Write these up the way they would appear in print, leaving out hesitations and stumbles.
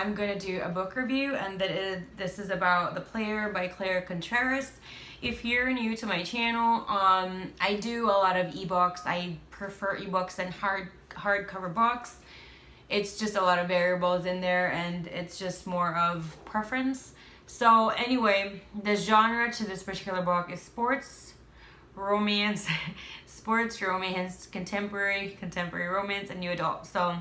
I'm gonna do a book review, and this is about The Player by Contreras. If you're new to my channel, I do a lot of ebooks. I prefer ebooks than hardcover books. It's just a lot of variables in there, and it's just more of preference. So anyway, the genre to this particular book is sports, romance, contemporary romance, and new adult. So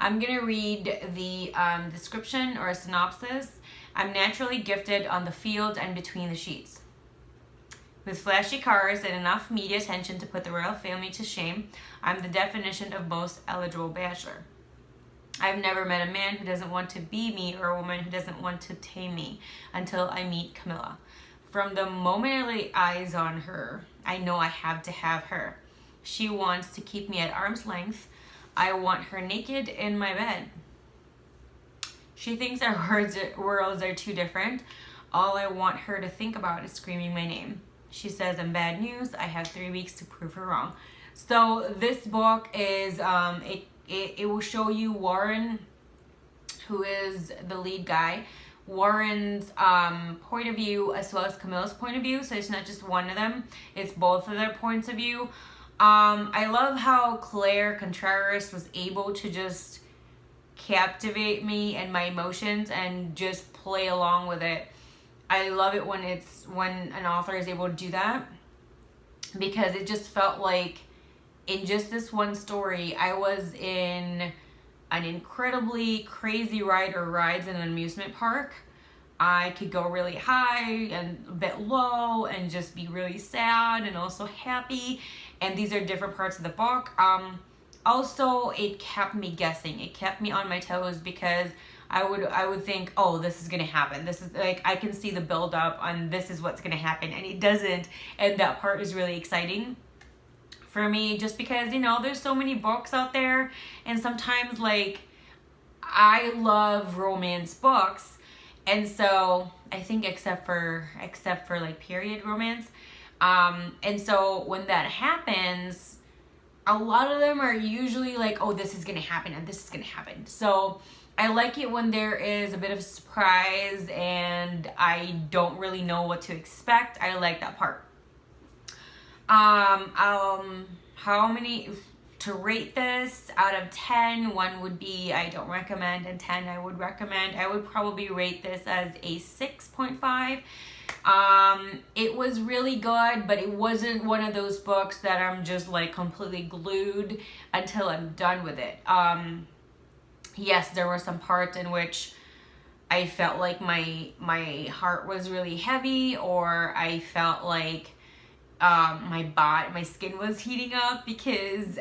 I'm gonna read the description or a synopsis. I'm naturally gifted on the field and between the sheets. With flashy cars and enough media attention to put the royal family to shame, I'm the definition of most eligible bachelor. I've never met a man who doesn't want to be me or a woman who doesn't want to tame me until I meet Camilla. From the moment I lay eyes on her, I know I have to have her. She wants to keep me at arm's length. I want her naked in my bed. She thinks our worlds are too different. All I want her to think about is screaming my name. She says I'm bad news. I have 3 weeks to prove her wrong. So this book is, it will show you Warren, who is the lead guy, Warren's point of view as well as Camilla's point of view. So it's not just one of them, it's both of their points of view. I love how Contreras was able to just captivate me and my emotions and just play along with it. I love it when an author is able to do that, because it just felt like in just this one story, I was in an incredibly crazy ride or rides in an amusement park. I could go really high and a bit low and just be really sad and also happy. And these are different parts of the book. Also, it kept me guessing. It kept me on my toes, because I would think, oh, this is gonna happen. This is like, I can see the build up on this is what's gonna happen, and it doesn't. And that part is really exciting for me, just because, you know, there's so many books out there, and sometimes, like, I love romance books, and so I think except for like period romance, and so when that happens, a lot of them are usually like, oh, this is gonna happen and this is gonna happen. So I like it when there is a bit of a surprise and I don't really know what to expect. I like that part. How many to rate this out of 10? 1 would be I don't recommend, and 10 I would recommend. I would probably rate this as a 6.5. It was really good, but it wasn't one of those books that I'm just like completely glued until I'm done with it. Yes, there were some parts in which I felt like my heart was really heavy, or I felt like my skin was heating up, because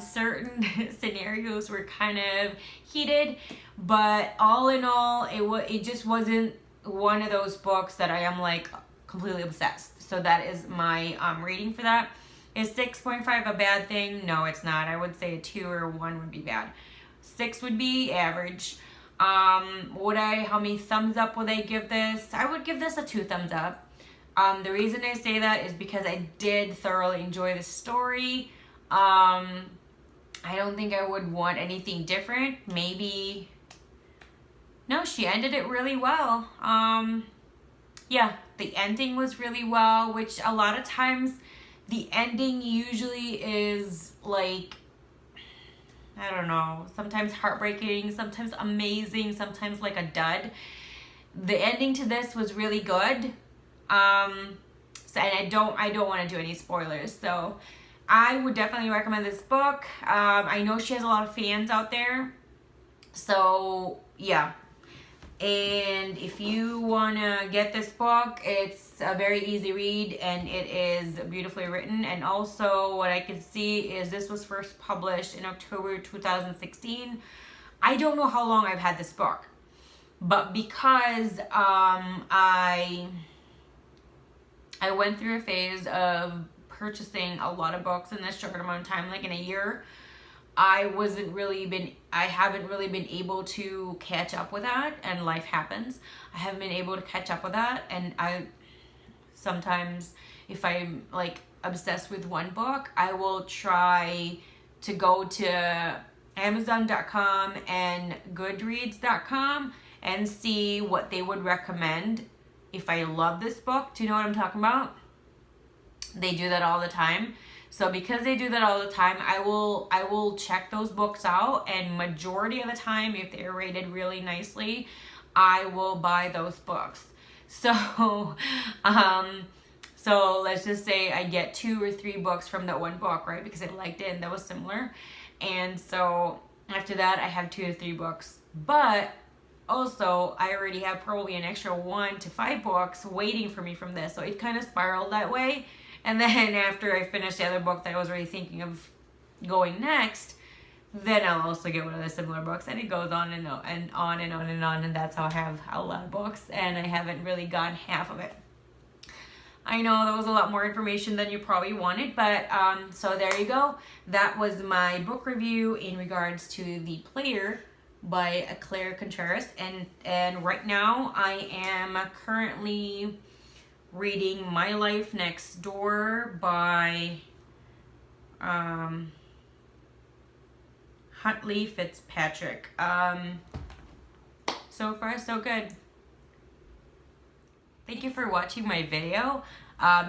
certain scenarios were kind of heated. But all in all, it just wasn't one of those books that I am like completely obsessed. So that is my rating for that. Is 6.5 a bad thing? No, it's not. I would say a 2 or 1 would be bad. 6 would be average. How many thumbs up would I give this? I would give this a 2 thumbs up. The reason I say that is because I did thoroughly enjoy the story. I don't think I would want anything different. Maybe, no, she ended it really well. Yeah, the ending was really well, which a lot of times the ending usually is like, I don't know, sometimes heartbreaking, sometimes amazing, sometimes like a dud. The ending to this was really good. So, and I don't want to do any spoilers, so I would definitely recommend this book. I know she has a lot of fans out there, so yeah. And if you want to get this book, it's a very easy read and it is beautifully written. And also what I can see is this was first published in October 2016. I don't know how long I've had this book, but because I went through a phase of purchasing a lot of books in this short amount of time, like in a year, I haven't really been able to catch up with that, and life happens. I haven't been able to catch up with that, and I sometimes, if I'm like obsessed with one book, I will try to go to Amazon.com and Goodreads.com and see what they would recommend if I love this book. Do you know what I'm talking about? They do that all the time. So because they do that all the time, I will check those books out, and majority of the time, if they're rated really nicely, I will buy those books. So so let's just say I get 2 or 3 books from that one book, right? Because I liked it and that was similar. And so after that, I have 2 to 3 books. But also, I already have probably an extra 1 to 5 books waiting for me from this. So it kind of spiraled that way. And then after I finish the other book that I was already thinking of going next, then I'll also get one of the similar books. And it goes on and on and on and on and on. And that's how I have a lot of books. And I haven't really gotten half of it. I know that was a lot more information than you probably wanted, but so there you go. That was my book review in regards to The Player by Claire Contreras, and right now I am currently reading My Life Next Door by Huntley Fitzpatrick. So far so good. Thank you for watching my video.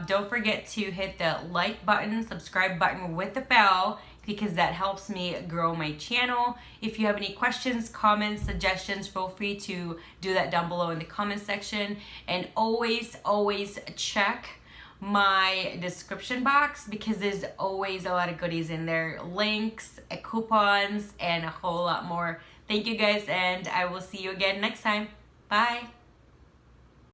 Don't forget to hit the like button, subscribe button with the bell, because that helps me grow my channel. If you have any questions, comments, suggestions, feel free to do that down below in the comment section. And always, always check my description box, because there's always a lot of goodies in there. Links, coupons, and a whole lot more. Thank you guys, and I will see you again next time. Bye.